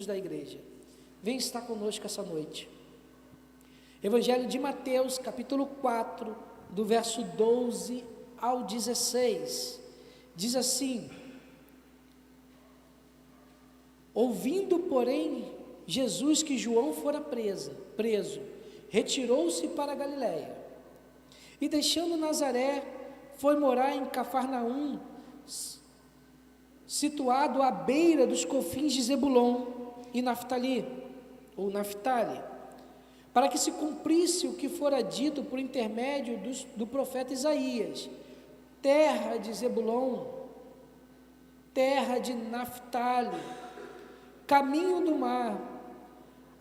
da igreja. Vem estar conosco essa noite. Evangelho de Mateus, capítulo 4, do verso 12 ao 16. Diz assim: ouvindo, porém, Jesus que João fora preso, retirou-se para a Galiléia. E deixando Nazaré, foi morar em Cafarnaum, situado à beira dos confins de Zebulon e Naftali, para que se cumprisse o que fora dito por intermédio do profeta Isaías: terra de Zebulon, terra de Naftali, caminho do mar,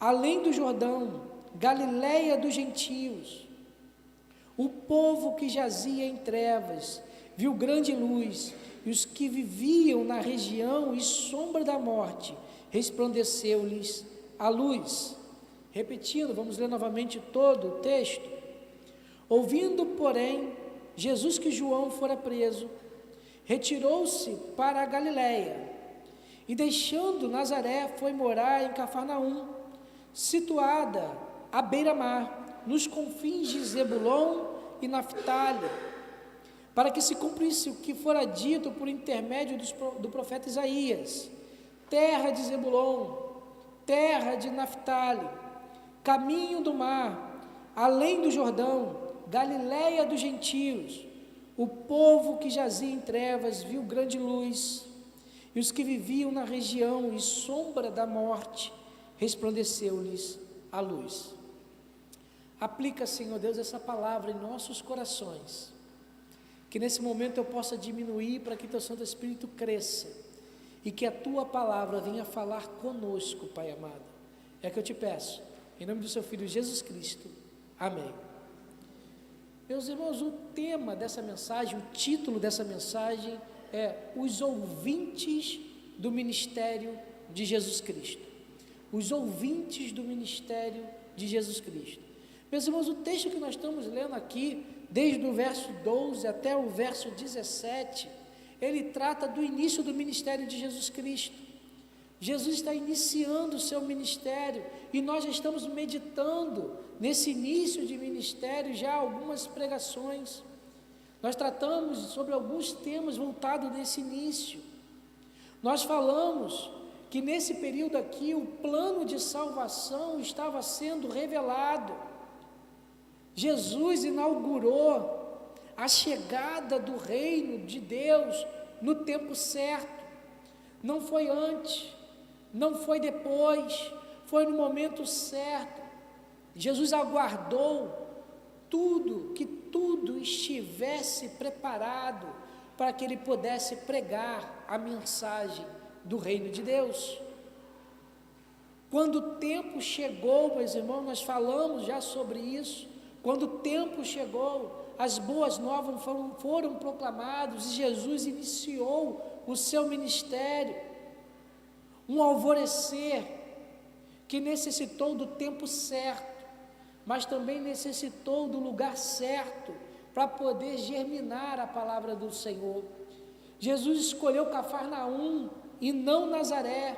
além do Jordão, Galiléia dos gentios. O povo que jazia em trevas viu grande luz, e os que viviam na região e sombra da morte, resplandeceu-lhes a luz. Repetindo, vamos ler novamente todo o texto. Ouvindo, porém, Jesus que João fora preso, retirou-se para a Galiléia, e deixando Nazaré, foi morar em Cafarnaum, situada à beira-mar, nos confins de Zebulon e Naftali, para que se cumprisse o que fora dito por intermédio do profeta Isaías: terra de Zebulon, terra de Naftali, caminho do mar, além do Jordão, Galiléia dos gentios. O povo que jazia em trevas viu grande luz, e os que viviam na região e sombra da morte, resplandeceu-lhes a luz. Aplica, Senhor Deus, essa palavra em nossos corações, que nesse momento eu possa diminuir para que Teu Santo Espírito cresça, e que a Tua palavra venha falar conosco, Pai amado. É que eu te peço, em nome do Seu Filho Jesus Cristo. Amém. Meus irmãos, o tema dessa mensagem, o título dessa mensagem é Os Ouvintes do Ministério de Jesus Cristo. Os ouvintes do ministério de Jesus Cristo. Meus irmãos, o texto que nós estamos lendo aqui, desde o verso 12 até o verso 17, ele trata do início do ministério de Jesus Cristo. Jesus está iniciando o seu ministério, e nós já estamos meditando nesse início de ministério já algumas pregações. Nós tratamos sobre alguns temas voltados nesse início. Nós falamos que nesse período aqui o plano de salvação estava sendo revelado. Jesus inaugurou a chegada do reino de Deus no tempo certo. Não foi antes, não foi depois, foi no momento certo. Jesus aguardou que tudo estivesse preparado para que ele pudesse pregar a mensagem do reino de Deus. Quando o tempo chegou, meus irmãos, nós falamos já sobre isso. Quando o tempo chegou, as boas novas foram proclamadas, e Jesus iniciou o seu ministério. Um alvorecer que necessitou do tempo certo, mas também necessitou do lugar certo para poder germinar a palavra do Senhor. Jesus escolheu Cafarnaum e não Nazaré.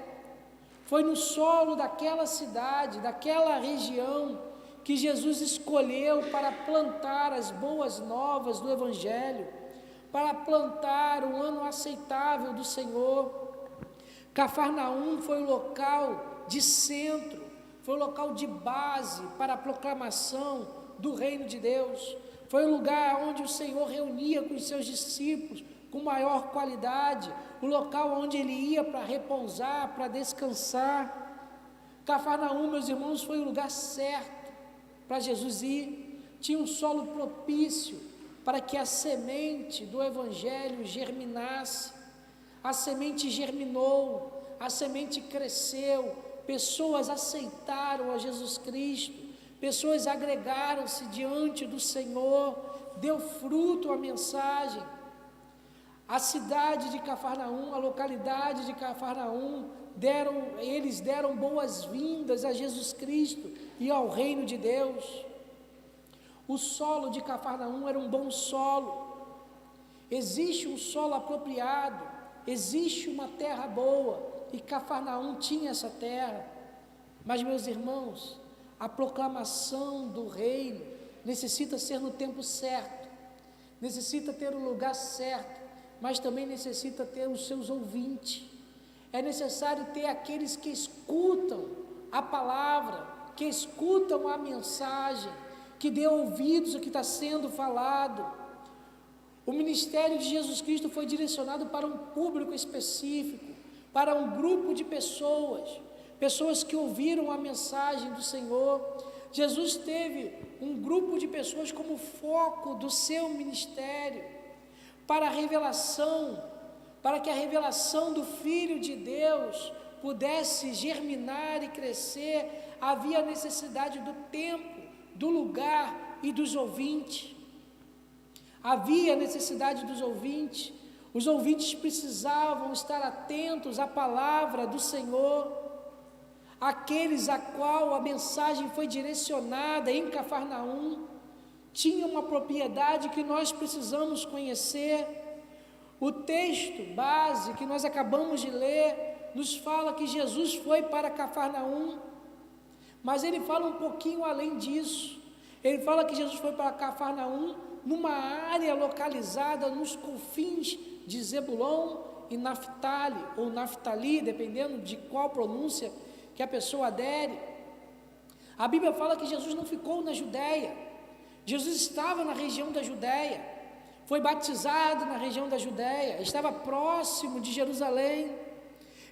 Foi no solo daquela cidade, daquela região, que Jesus escolheu para plantar as boas novas do Evangelho, para plantar o ano aceitável do Senhor. Cafarnaum foi o local de centro, foi o local de base para a proclamação do reino de Deus. Foi o lugar onde o Senhor reunia com os seus discípulos com maior qualidade, o local onde ele ia para repousar, para descansar. Cafarnaum, meus irmãos, foi o lugar certo para Jesus ir. Tinha um solo propício para que a semente do Evangelho germinasse. A semente germinou, a semente cresceu, pessoas aceitaram a Jesus Cristo, pessoas agregaram-se diante do Senhor, deu fruto a mensagem. A cidade de Cafarnaum, a localidade de Cafarnaum, eles deram boas-vindas a Jesus Cristo e ao reino de Deus. O solo de Cafarnaum era um bom solo. Existe um solo apropriado, existe uma terra boa, e Cafarnaum tinha essa terra. Mas, meus irmãos, a proclamação do reino necessita ser no tempo certo, necessita ter o lugar certo, mas também necessita ter os seus ouvintes. É necessário ter aqueles que escutam a palavra, que escutam a mensagem, que dê ouvidos ao que está sendo falado. O ministério de Jesus Cristo foi direcionado para um público específico, para um grupo de pessoas que ouviram a mensagem do Senhor. Jesus teve um grupo de pessoas como foco do seu ministério, para a revelação, para que a revelação do Filho de Deus pudesse germinar e crescer. Havia necessidade do tempo, do lugar e dos ouvintes. Havia necessidade dos ouvintes. Os ouvintes precisavam estar atentos à palavra do Senhor. Aqueles a qual a mensagem foi direcionada em Cafarnaum tinham uma propriedade que nós precisamos conhecer. O texto base que nós acabamos de ler nos fala que Jesus foi para Cafarnaum, mas ele fala um pouquinho além disso. Ele fala que Jesus foi para Cafarnaum, numa área localizada nos confins de Zebulon e Naftali, ou Naftali, dependendo de qual pronúncia que a pessoa adere. A Bíblia fala que Jesus não ficou na Judéia, Jesus estava na região da Judéia, foi batizado na região da Judéia, estava próximo de Jerusalém,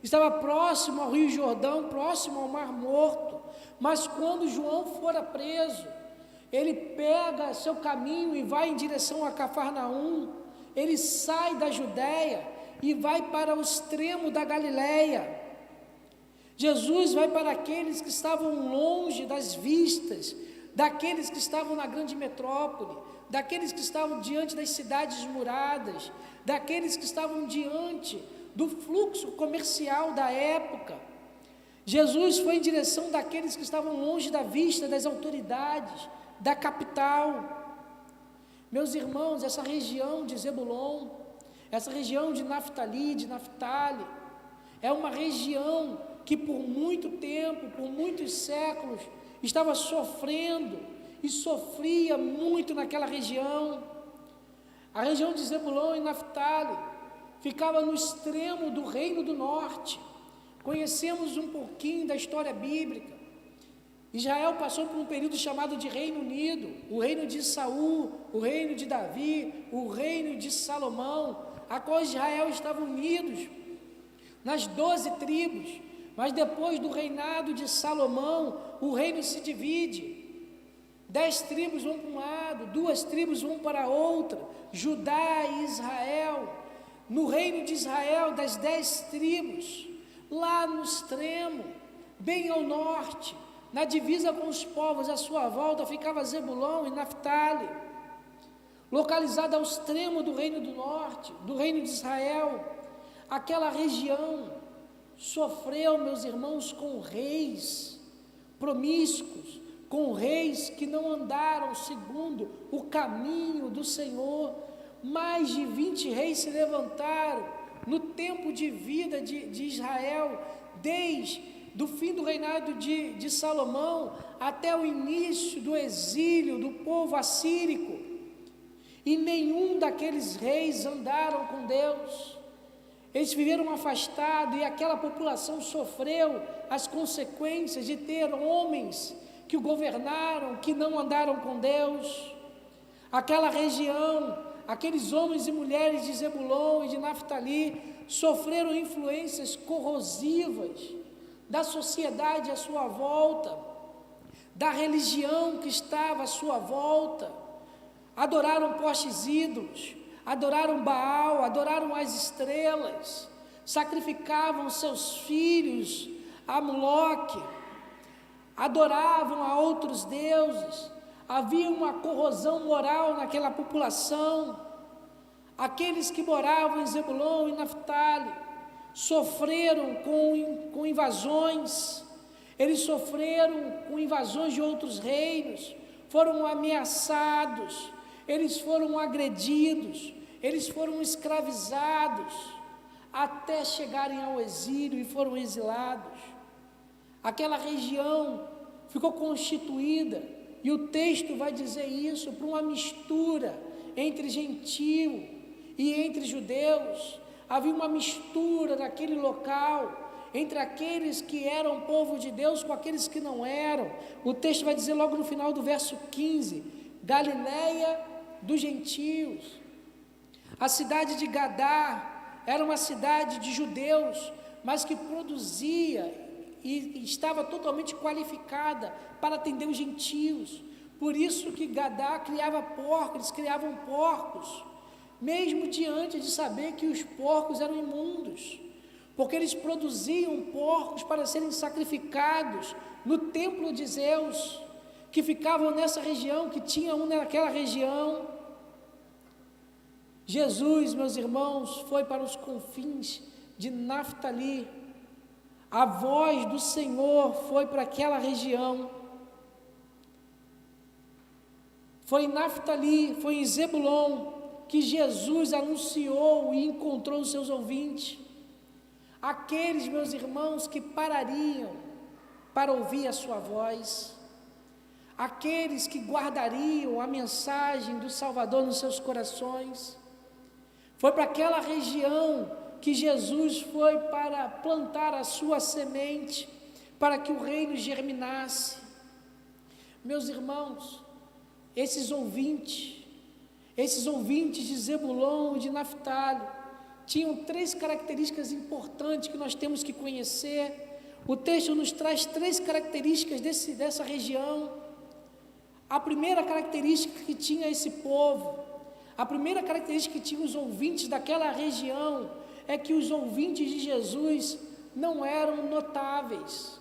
estava próximo ao Rio Jordão, próximo ao Mar Morto. Mas quando João fora preso, ele pega seu caminho e vai em direção a Cafarnaum. Ele sai da Judéia e vai para o extremo da Galileia. Jesus vai para aqueles que estavam longe das vistas, daqueles que estavam na grande metrópole, daqueles que estavam diante das cidades muradas, daqueles que estavam diante do fluxo comercial da época. Jesus foi em direção daqueles que estavam longe da vista das autoridades, da capital. Meus irmãos, essa região de Zebulon, essa região de Naftali, é uma região que por muito tempo, por muitos séculos, estava sofrendo e sofria muito naquela região. A região de Zebulon e Naftali ficava no extremo do Reino do Norte. Conhecemos um pouquinho da história bíblica. Israel passou por um período chamado de Reino Unido, o reino de Saul, o reino de Davi, o reino de Salomão, a qual Israel estava unidos nas 12 tribos, mas depois do reinado de Salomão, o reino se divide, 10 tribos vão para um lado, 2 tribos vão para outra, Judá e Israel. No reino de Israel, das 10 tribos, lá no extremo, bem ao norte, na divisa com os povos à sua volta, ficava Zebulon e Naftali, localizada ao extremo do reino do norte, do reino de Israel. Aquela região sofreu, meus irmãos, com reis promíscuos, com reis que não andaram segundo o caminho do Senhor. Mais de 20 reis se levantaram no tempo de vida de Israel, desde do fim do reinado de Salomão até o início do exílio do povo assírico, e nenhum daqueles reis andaram com Deus. Eles viveram afastados, e aquela população sofreu as consequências de ter homens que o governaram, que não andaram com Deus. Aquela região, aqueles homens e mulheres de Zebulon e de Naftali sofreram influências corrosivas da sociedade à sua volta, da religião que estava à sua volta. Adoraram postes ídolos, adoraram Baal, adoraram as estrelas, sacrificavam seus filhos a Moloque, adoravam a outros deuses. Havia uma corrosão moral naquela população. Aqueles que moravam em Zebulon e Naftali sofreram com invasões, eles sofreram com invasões de outros reinos, foram ameaçados, eles foram agredidos, eles foram escravizados. até chegarem ao exílio e foram exilados. Aquela região ficou constituída, e o texto vai dizer isso, por uma mistura entre gentio e entre judeus. Havia uma mistura naquele local, entre aqueles que eram povo de Deus com aqueles que não eram. O texto vai dizer logo no final do verso 15, Galileia dos gentios. A cidade de Gadá era uma cidade de judeus, mas que produzia e estava totalmente qualificada para atender os gentios. Por isso que Gadá criava porcos, eles criavam porcos, mesmo diante de saber que os porcos eram imundos, porque eles produziam porcos para serem sacrificados no templo de Zeus, que ficavam nessa região, que tinha um naquela região. Jesus, meus irmãos, foi para os confins de Naftali. A voz do Senhor foi para aquela região. Foi em Naftali, foi em Zebulon, que Jesus anunciou e encontrou os seus ouvintes. Aqueles, meus irmãos, que parariam para ouvir a sua voz. Aqueles que guardariam a mensagem do Salvador nos seus corações. Foi para aquela região que Jesus foi para plantar a sua semente, para que o reino germinasse. Meus irmãos, esses ouvintes de Zebulon e de Naftali, tinham 3 características importantes que nós temos que conhecer. O texto nos traz 3 características dessa região. A primeira característica que tinha esse povo, a primeira característica que tinha os ouvintes daquela região, é que os ouvintes de Jesus não eram notáveis.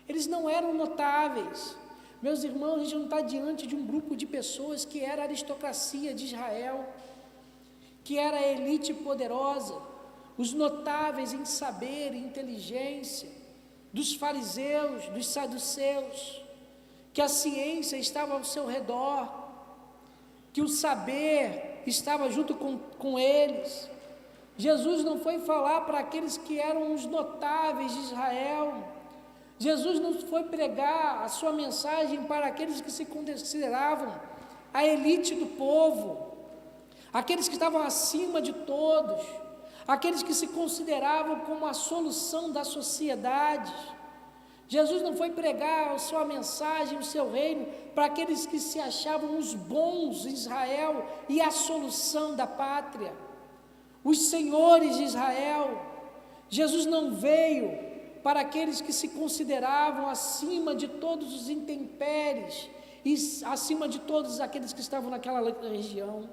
Eles não eram notáveis. Meus irmãos, a gente não está diante de um grupo de pessoas que era a aristocracia de Israel, que era a elite poderosa, os notáveis em saber e inteligência, dos fariseus, dos saduceus, que a ciência estava ao seu redor, que o saber estava junto com eles. Jesus não foi falar para aqueles que eram os notáveis de Israel. Jesus não foi pregar a sua mensagem para aqueles que se consideravam a elite do povo, aqueles que estavam acima de todos, aqueles que se consideravam como a solução da sociedade. Jesus não foi pregar a sua mensagem, o seu reino, para aqueles que se achavam os bons em Israel e a solução da pátria, os senhores de Israel. Jesus não veio para aqueles que se consideravam acima de todos os intempéries e acima de todos aqueles que estavam naquela região.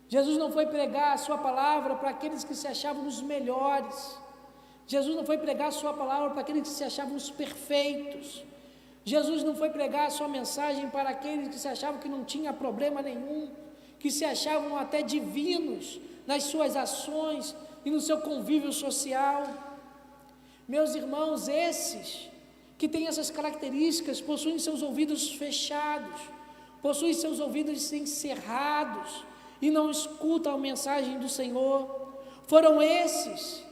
Jesus não foi pregar a sua palavra para aqueles que se achavam os melhores. Jesus não foi pregar a sua palavra para aqueles que se achavam os perfeitos. Jesus não foi pregar a sua mensagem para aqueles que se achavam que não tinha problema nenhum, que se achavam até divinos nas suas ações e no seu convívio social. Meus irmãos, esses que têm essas características possuem seus ouvidos fechados, possuem seus ouvidos encerrados e não escutam a mensagem do Senhor. Foram esses,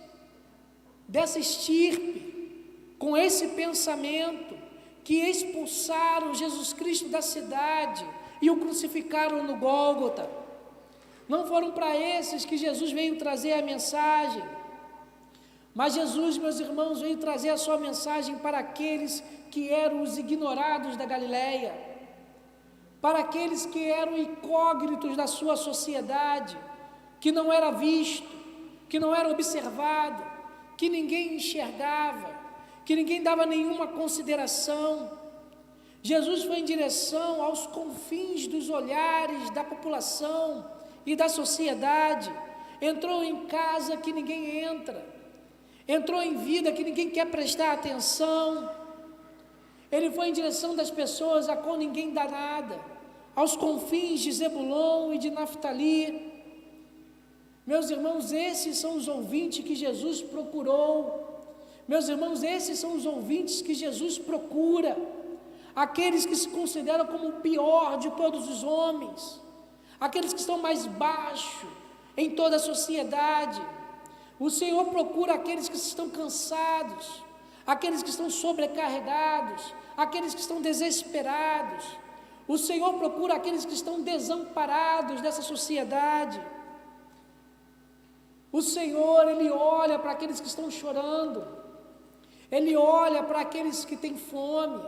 dessa estirpe, com esse pensamento, que expulsaram Jesus Cristo da cidade e o crucificaram no Gólgota. Não foram para esses que Jesus veio trazer a mensagem, mas Jesus, meus irmãos, veio trazer a sua mensagem para aqueles que eram os ignorados da Galileia, para aqueles que eram incógnitos da sua sociedade, que não era visto, que não era observado, que ninguém enxergava, que ninguém dava nenhuma consideração. Jesus foi em direção aos confins dos olhares da população e da sociedade, entrou em casa que ninguém entra, entrou em vida que ninguém quer prestar atenção. Ele foi em direção das pessoas a qual ninguém dá nada, aos confins de Zebulon e de Naftali. Meus irmãos, esses são os ouvintes que Jesus procurou. Meus irmãos, esses são os ouvintes que Jesus procura, aqueles que se consideram como o pior de todos os homens, aqueles que estão mais baixo em toda a sociedade. O Senhor procura aqueles que estão cansados, aqueles que estão sobrecarregados, aqueles que estão desesperados. O Senhor procura aqueles que estão desamparados dessa sociedade. O Senhor, Ele olha para aqueles que estão chorando, Ele olha para aqueles que têm fome,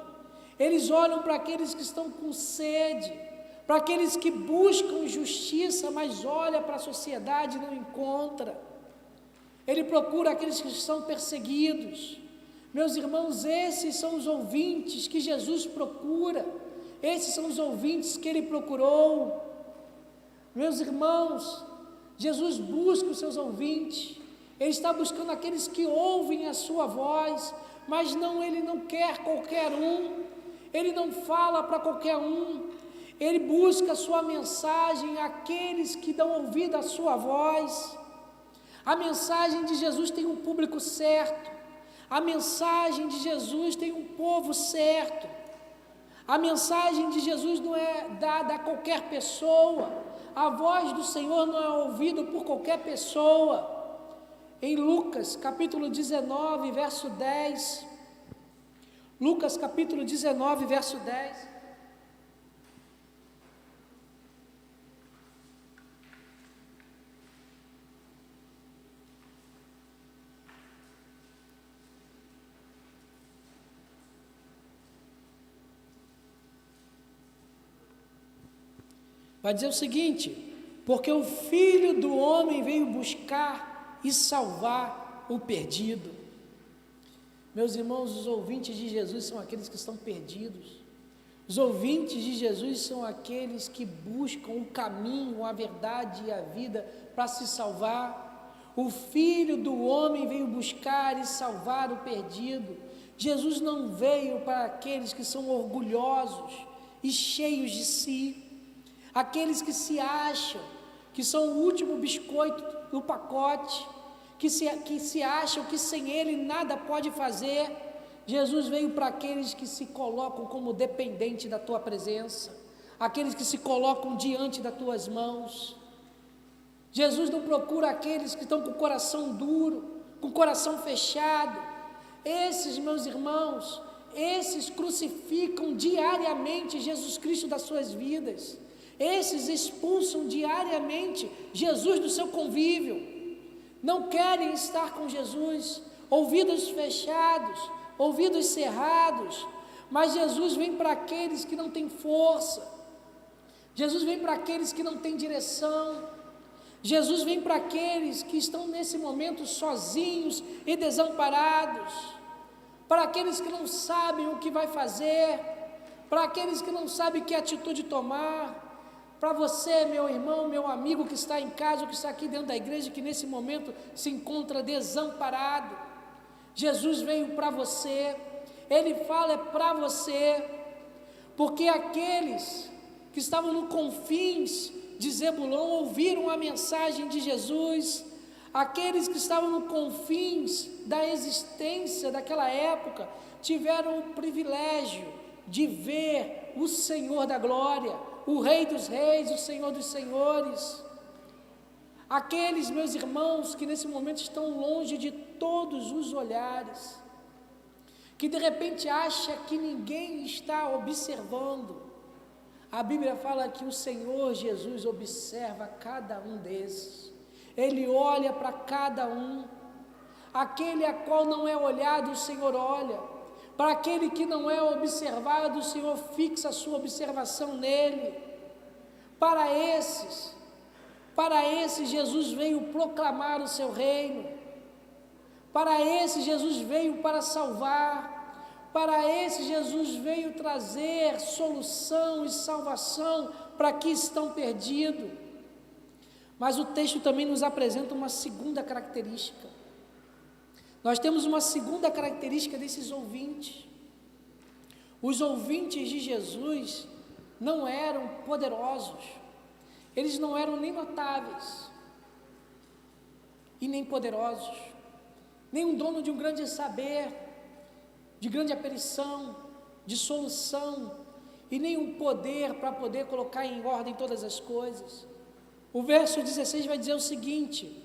eles olham para aqueles que estão com sede, para aqueles que buscam justiça, mas olha para a sociedade e não encontra. Ele procura aqueles que são perseguidos. Meus irmãos, esses são os ouvintes que Jesus procura, esses são os ouvintes que Ele procurou. Meus irmãos, Jesus busca os seus ouvintes, Ele está buscando aqueles que ouvem a sua voz, mas Ele não quer qualquer um, Ele não fala para qualquer um, Ele busca a sua mensagem, aqueles que dão ouvido à sua voz. A mensagem de Jesus tem um público certo, a mensagem de Jesus tem um povo certo, a mensagem de Jesus não é dada a qualquer pessoa, a voz do Senhor não é ouvida por qualquer pessoa. Em Lucas capítulo 19, verso 10, Lucas capítulo 19, verso 10, vai dizer o seguinte: porque o Filho do Homem veio buscar e salvar o perdido. Meus irmãos, os ouvintes de Jesus são aqueles que estão perdidos. Os ouvintes de Jesus são aqueles que buscam o caminho, a verdade e a vida para se salvar. O Filho do Homem veio buscar e salvar o perdido. Jesus não veio para aqueles que são orgulhosos e cheios de si, aqueles que se acham que são o último biscoito do pacote, que se acham que sem Ele nada pode fazer. Jesus veio para aqueles que se colocam como dependente da Tua presença, aqueles que se colocam diante das Tuas mãos. Jesus não procura aqueles que estão com o coração duro, com o coração fechado. Esses, meus irmãos, esses crucificam diariamente Jesus Cristo das suas vidas. Esses expulsam diariamente Jesus do seu convívio, não querem estar com Jesus, ouvidos fechados, ouvidos cerrados, mas Jesus vem para aqueles que não têm força, Jesus vem para aqueles que não têm direção, Jesus vem para aqueles que estão nesse momento sozinhos e desamparados, para aqueles que não sabem o que vai fazer, para aqueles que não sabem que atitude tomar. Para você, meu irmão, meu amigo que está em casa, ou que está aqui dentro da igreja, que nesse momento se encontra desamparado, Jesus veio para você, Ele fala para você, porque aqueles que estavam no confins de Zebulon ouviram a mensagem de Jesus, aqueles que estavam no confins da existência daquela época, tiveram o privilégio de ver o Senhor da glória, o Rei dos Reis, o Senhor dos Senhores. Aqueles, meus irmãos, que nesse momento estão longe de todos os olhares, que de repente acha que ninguém está observando. A Bíblia fala que o Senhor Jesus observa cada um desses, Ele olha para cada um. Aquele a qual não é olhado, o Senhor olha. Para aquele que não é observado, o Senhor fixa a sua observação nele. Para esses Jesus veio proclamar o seu reino. Para esses Jesus veio para salvar. Para esses Jesus veio trazer solução e salvação para que estão perdidos. Mas o texto também nos apresenta uma segunda característica. Nós temos uma segunda característica desses ouvintes. Os ouvintes de Jesus não eram poderosos, eles não eram nem notáveis e nem poderosos, nem um dono de um grande saber, de grande aperição, de solução, e nem um poder para poder colocar em ordem todas as coisas. O verso 16 vai dizer o seguinte: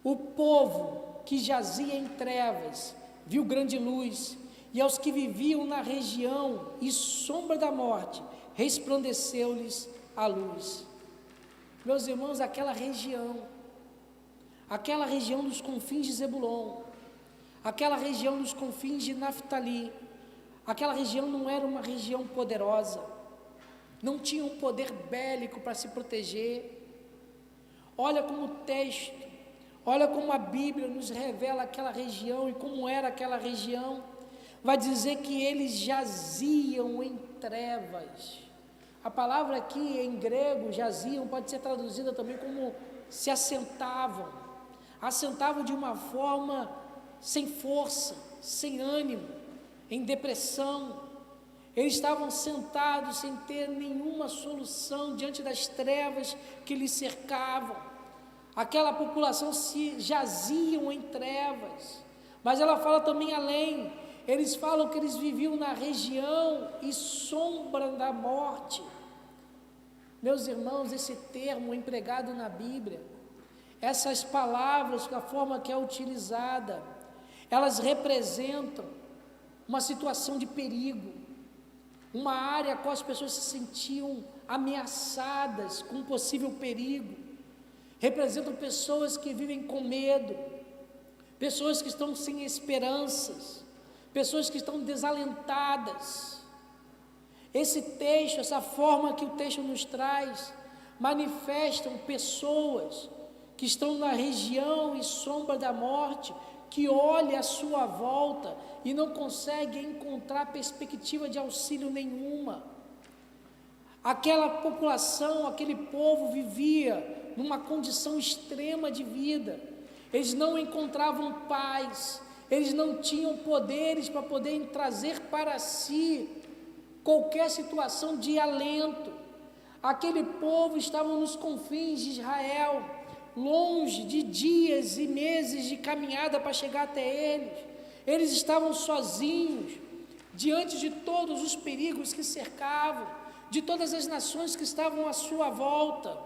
O povo que jazia em trevas viu grande luz, e aos que viviam na região e sombra da morte, resplandeceu-lhes a luz. Meus irmãos, aquela região dos confins de Zebulon, aquela região dos confins de Naftali, aquela região não era uma região poderosa, não tinha um poder bélico para se proteger. Olha como o texto, olha como a Bíblia nos revela aquela região e como era aquela região. Vai dizer que eles jaziam em trevas. A palavra aqui em grego, jaziam, pode ser traduzida também como se assentavam de uma forma sem força, sem ânimo, em depressão. Eles estavam sentados sem ter nenhuma solução diante das trevas que lhes cercavam. Aquela população se jaziam em trevas, mas ela fala também além. Eles falam que eles viviam na região e sombra da morte. Meus irmãos, esse termo empregado na Bíblia, essas palavras, da forma que é utilizada, elas representam uma situação de perigo, uma área a qual as pessoas se sentiam ameaçadas com possível perigo. Representam pessoas que vivem com medo, pessoas que estão sem esperanças, pessoas que estão desalentadas. Esse texto, essa forma que o texto nos traz, manifestam pessoas que estão na região e sombra da morte, que olha à sua volta e não consegue encontrar perspectiva de auxílio nenhuma. Aquela população, aquele povo vivia numa condição extrema de vida. Eles não encontravam paz, eles não tinham poderes para poder trazer para si qualquer situação de alento. Aquele povo estava nos confins de Israel, longe de dias e meses de caminhada para chegar até eles. Eles estavam sozinhos, diante de todos os perigos que cercavam, de todas as nações que estavam à sua volta.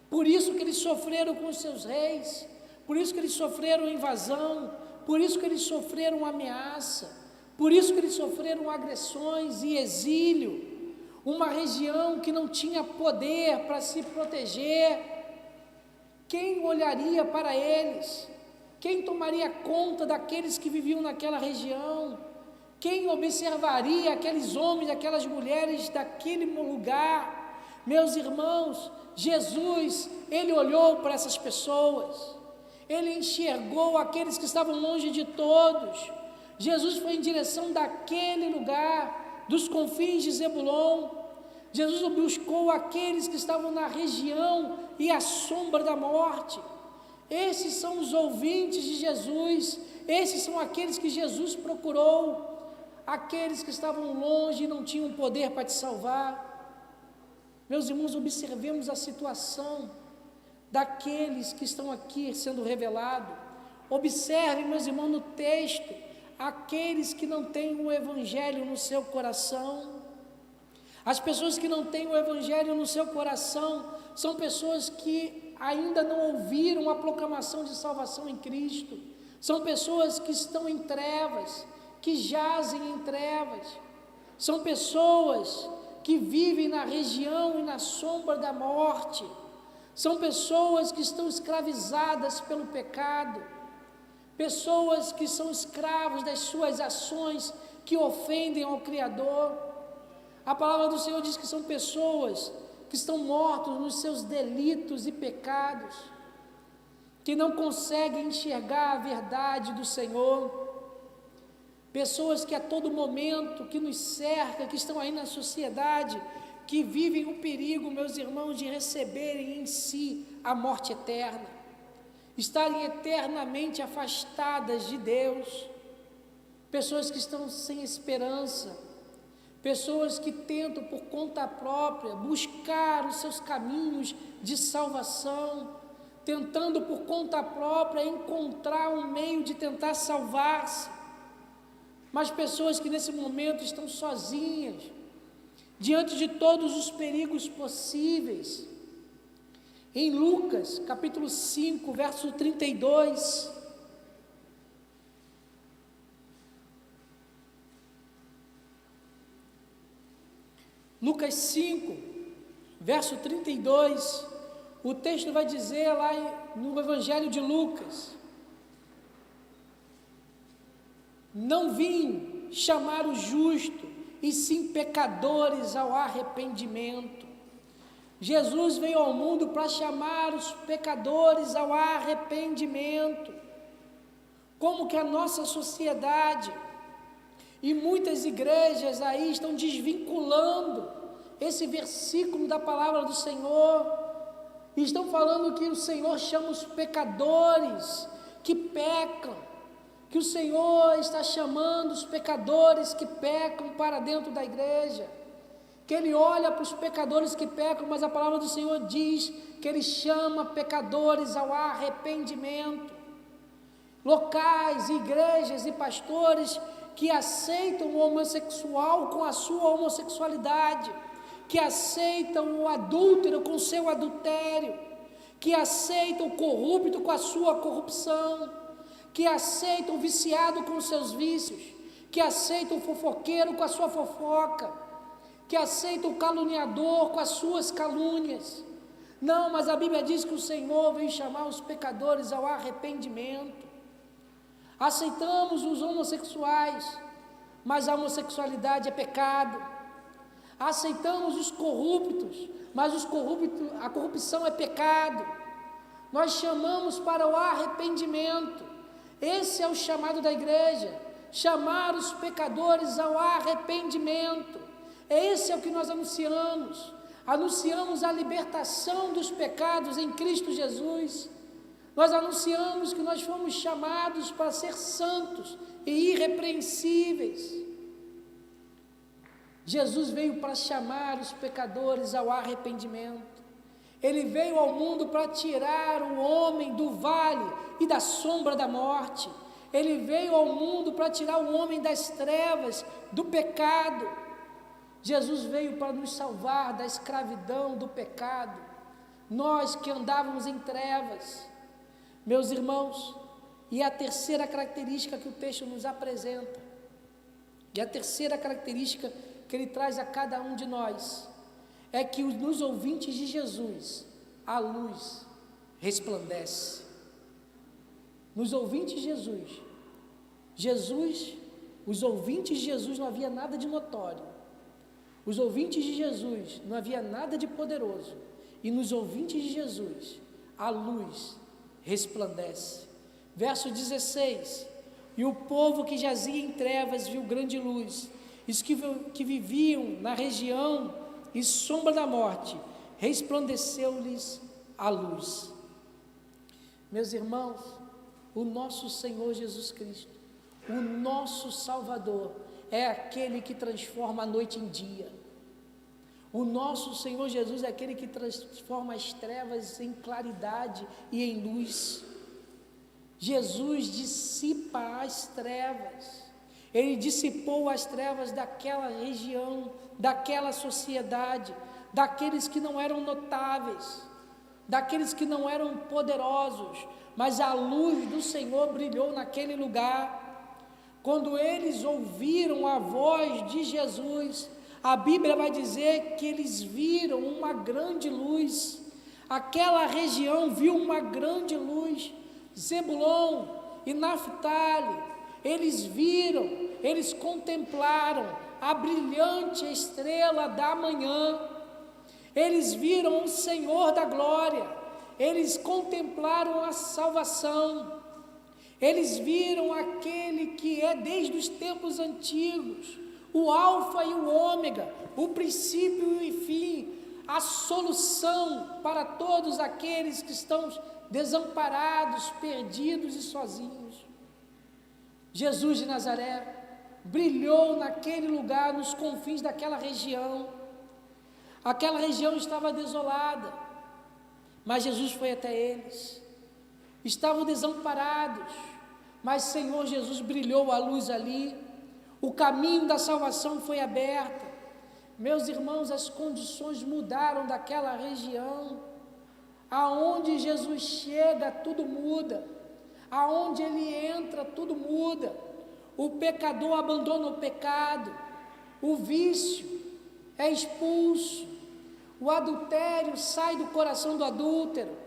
Por isso que eles sofreram com os seus reis, por isso que eles sofreram invasão, por isso que eles sofreram ameaça, por isso que eles sofreram agressões e exílio. Uma região que não tinha poder para se proteger. Quem olharia para eles? Quem tomaria conta daqueles que viviam naquela região? Quem observaria aqueles homens, aquelas mulheres daquele lugar? Meus irmãos, Jesus, Ele olhou para essas pessoas, Ele enxergou aqueles que estavam longe de todos. Jesus foi em direção daquele lugar, dos confins de Zebulon. Jesus buscou aqueles que estavam na região e à sombra da morte. Esses são os ouvintes de Jesus, esses são aqueles que Jesus procurou, aqueles que estavam longe e não tinham poder para te salvar. Meus irmãos, observemos a situação daqueles que estão aqui sendo revelados. Observe, meus irmãos, no texto, aqueles que não têm o Evangelho no seu coração. As pessoas que não têm o Evangelho no seu coração são pessoas que ainda não ouviram a proclamação de salvação em Cristo. São pessoas que estão em trevas, que jazem em trevas. São pessoas que vivem na região e na sombra da morte. São pessoas que estão escravizadas pelo pecado. Pessoas que são escravos das suas ações que ofendem ao Criador. A palavra do Senhor diz que são pessoas que estão mortos nos seus delitos e pecados, que não conseguem enxergar a verdade do Senhor. Pessoas que a todo momento, que nos cercam, que estão aí na sociedade, que vivem o perigo, meus irmãos, de receberem em si a morte eterna, estarem eternamente afastadas de Deus. Pessoas que estão sem esperança, pessoas que tentam por conta própria buscar os seus caminhos de salvação, tentando por conta própria encontrar um meio de tentar salvar-se, mas pessoas que nesse momento estão sozinhas, diante de todos os perigos possíveis. Em Lucas, capítulo 5, verso 32, Lucas 5, verso 32, o texto vai dizer lá no Evangelho de Lucas: não vim chamar o justo, e sim pecadores ao arrependimento. Jesus veio ao mundo para chamar os pecadores ao arrependimento. Como que a nossa sociedade e muitas igrejas aí estão desvinculando esse versículo da palavra do Senhor, e estão falando que o Senhor chama os pecadores que pecam, que o Senhor está chamando os pecadores que pecam para dentro da igreja, que Ele olha para os pecadores que pecam, mas a palavra do Senhor diz que Ele chama pecadores ao arrependimento. Locais, igrejas e pastores que aceitam o homossexual com a sua homossexualidade, que aceitam o adúltero com o seu adultério, que aceitam o corrupto com a sua corrupção, que aceitam o viciado com os seus vícios, que aceitam o fofoqueiro com a sua fofoca, que aceitam o caluniador com as suas calúnias. Não, mas a Bíblia diz que o Senhor veio chamar os pecadores ao arrependimento. Aceitamos os homossexuais, mas a homossexualidade é pecado. Aceitamos os corruptos, mas a corrupção é pecado. Nós chamamos para o arrependimento. Esse é o chamado da igreja, chamar os pecadores ao arrependimento. Esse é o que nós anunciamos. Anunciamos a libertação dos pecados em Cristo Jesus. Nós anunciamos que nós fomos chamados para ser santos e irrepreensíveis. Jesus veio para chamar os pecadores ao arrependimento. Ele veio ao mundo para tirar o homem do vale e da sombra da morte. Ele veio ao mundo para tirar o homem das trevas, do pecado. Jesus veio para nos salvar da escravidão do pecado. Nós que andávamos em trevas. Meus irmãos, e a terceira característica que o texto nos apresenta, e a terceira característica que ele traz a cada um de nós, é que nos ouvintes de Jesus, a luz resplandece. Nos ouvintes de Jesus, os ouvintes de Jesus não havia nada de notório. Os ouvintes de Jesus não havia nada de poderoso. E nos ouvintes de Jesus, a luz resplandece. Verso 16: e o povo que jazia em trevas viu grande luz. Os que viviam na região e sombra da morte, resplandeceu-lhes a luz. Meus irmãos, o nosso Senhor Jesus Cristo, o nosso Salvador, é aquele que transforma a noite em dia. O nosso Senhor Jesus é aquele que transforma as trevas em claridade e em luz. Jesus dissipa as trevas. Ele dissipou as trevas daquela região, daquela sociedade, daqueles que não eram notáveis, daqueles que não eram poderosos, mas a luz do Senhor brilhou naquele lugar. Quando eles ouviram a voz de Jesus, a Bíblia vai dizer que eles viram uma grande luz. Aquela região viu uma grande luz. Zebulon e Naftali, eles viram, eles contemplaram a brilhante estrela da manhã. Eles viram o Senhor da glória. Eles contemplaram a salvação. Eles viram aquele que é desde os tempos antigos, o alfa e o ômega, o princípio e o fim, a solução para todos aqueles que estão desamparados, perdidos e sozinhos. Jesus de Nazaré brilhou naquele lugar, nos confins daquela região. Aquela região estava desolada, mas Jesus foi até eles. Estavam desamparados, mas Senhor Jesus brilhou a luz ali. O caminho da salvação foi aberto. Meus irmãos, as condições mudaram daquela região. Aonde Jesus chega, tudo muda. Aonde Ele entra, tudo muda. O pecador abandona o pecado. O vício é expulso. O adultério sai do coração do adúltero.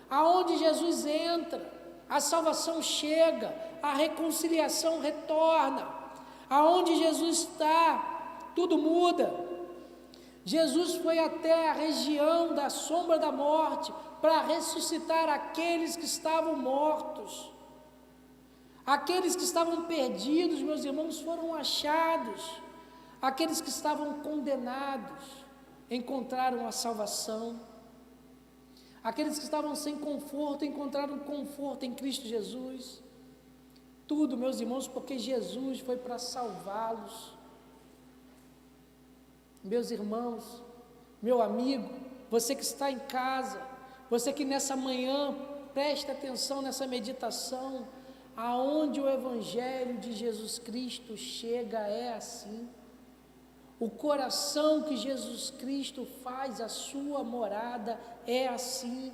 Aonde Jesus entra, a salvação chega, a reconciliação retorna. Aonde Jesus está, tudo muda. Jesus foi até a região da sombra da morte para ressuscitar aqueles que estavam mortos. Aqueles que estavam perdidos, meus irmãos, foram achados. Aqueles que estavam condenados encontraram a salvação. Aqueles que estavam sem conforto encontraram conforto em Cristo Jesus. Tudo, meus irmãos, porque Jesus foi para salvá-los. Meus irmãos, meu amigo, você que está em casa, você que nessa manhã presta atenção nessa meditação, aonde o Evangelho de Jesus Cristo chega é assim. O coração que Jesus Cristo faz a sua morada é assim.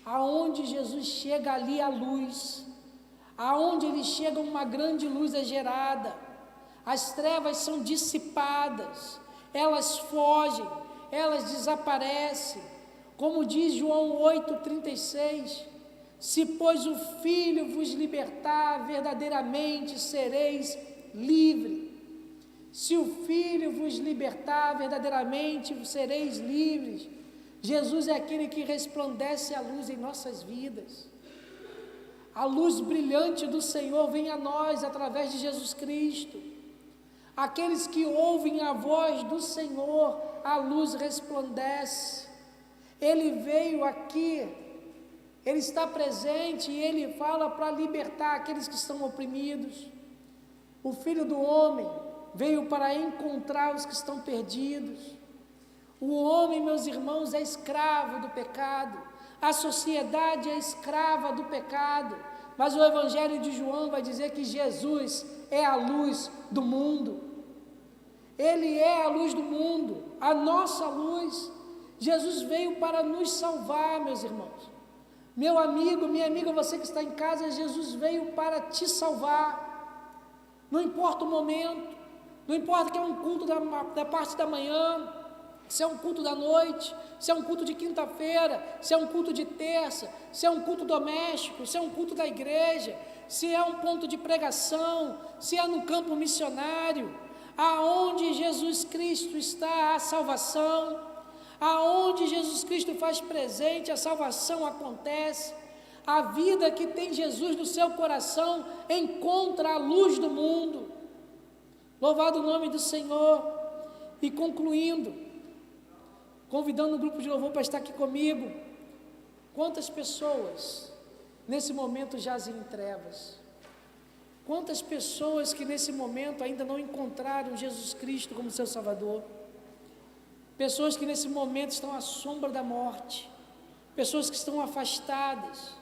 Aonde Jesus chega, ali a luz. Aonde Ele chega, uma grande luz é gerada. As trevas são dissipadas, elas fogem, elas desaparecem. Como diz João 8,36, se pois o Filho vos libertar, verdadeiramente sereis livres. Se o Filho vos libertar, verdadeiramente sereis livres. Jesus é aquele que resplandece a luz em nossas vidas. A luz brilhante do Senhor vem a nós através de Jesus Cristo. Aqueles que ouvem a voz do Senhor, a luz resplandece. Ele veio aqui, Ele está presente e Ele fala para libertar aqueles que estão oprimidos. O Filho do Homem veio para encontrar os que estão perdidos. O homem, meus irmãos, é escravo do pecado. A sociedade é escrava do pecado, mas o Evangelho de João vai dizer que Jesus é a luz do mundo. Ele é a luz do mundo, a nossa luz. Jesus veio para nos salvar, meus irmãos. Meu amigo, minha amiga, você que está em casa, Jesus veio para te salvar. Não importa o momento, não importa que é um culto da parte da manhã, se é um culto da noite, se é um culto de quinta-feira, se é um culto de terça, se é um culto doméstico, se é um culto da igreja, se é um ponto de pregação, se é no campo missionário, aonde Jesus Cristo está, a salvação, aonde Jesus Cristo faz presente, a salvação acontece. A vida que tem Jesus no seu coração encontra a luz do mundo. Louvado o nome do Senhor. E concluindo, convidando o grupo de louvor para estar aqui comigo. Quantas pessoas nesse momento jazem em trevas? Quantas pessoas que nesse momento ainda não encontraram Jesus Cristo como seu Salvador? Pessoas que nesse momento estão à sombra da morte. Pessoas que estão afastadas.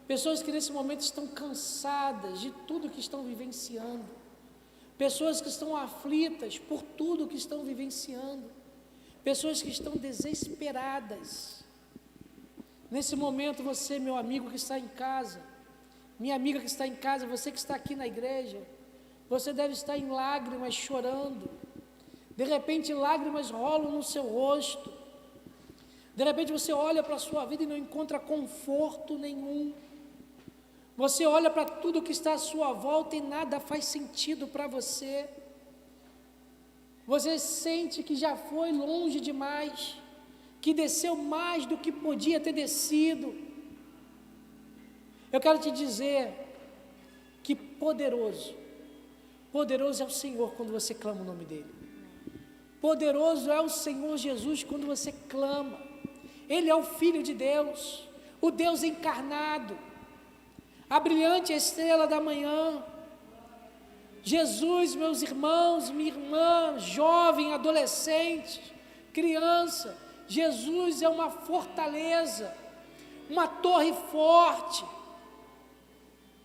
Pessoas que nesse momento estão cansadas de tudo que estão vivenciando. Pessoas que estão aflitas por tudo que estão vivenciando. Pessoas que estão desesperadas. Nesse momento, você, meu amigo que está em casa, minha amiga que está em casa, você que está aqui na igreja, você deve estar em lágrimas, chorando. De repente, lágrimas rolam no seu rosto. De repente, você olha para a sua vida e não encontra conforto nenhum. Você olha para tudo que está à sua volta e nada faz sentido para você. Você sente que já foi longe demais, que desceu mais do que podia ter descido. Eu quero te dizer que poderoso é o Senhor quando você clama o nome dEle. Poderoso é o Senhor Jesus quando você clama. Ele é o Filho de Deus, o Deus encarnado, a brilhante estrela da manhã. Jesus, meus irmãos, minha irmã, jovem, adolescente, criança, Jesus é uma fortaleza, uma torre forte.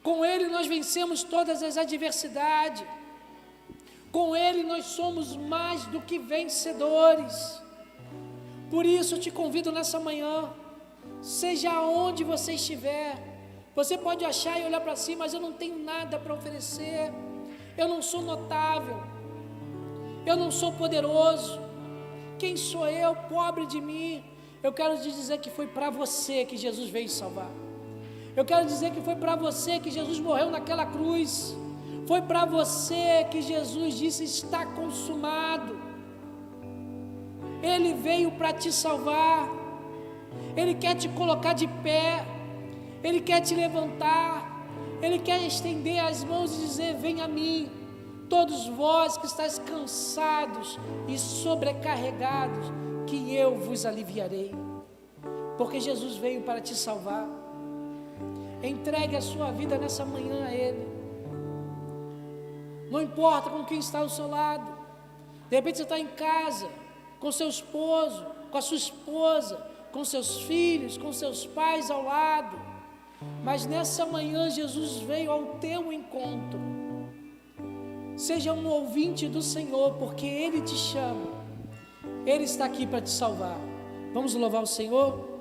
Com Ele nós vencemos todas as adversidades. Com Ele nós somos mais do que vencedores. Por isso eu te convido nessa manhã seja onde você estiver. Você pode achar e olhar para si, mas eu não tenho nada para oferecer, eu não sou notável, eu não sou poderoso, quem sou eu, pobre de mim? Eu quero te dizer que foi para você que Jesus veio salvar. Eu quero dizer que foi para você que Jesus morreu naquela cruz. Foi para você que Jesus disse: está consumado. Ele veio para te salvar. Ele quer te colocar de pé. Ele quer te levantar. Ele quer estender as mãos e dizer: vem a mim, todos vós que estáis cansados e sobrecarregados, que eu vos aliviarei. Porque Jesus veio para te salvar. Entregue a sua vida nessa manhã a Ele. Não importa com quem está ao seu lado. De repente você está em casa, com seu esposo, com a sua esposa, com seus filhos, com seus pais ao lado. Mas nessa manhã Jesus veio ao teu encontro. Seja um ouvinte do Senhor, porque Ele te chama. Ele está aqui para te salvar. Vamos louvar o Senhor?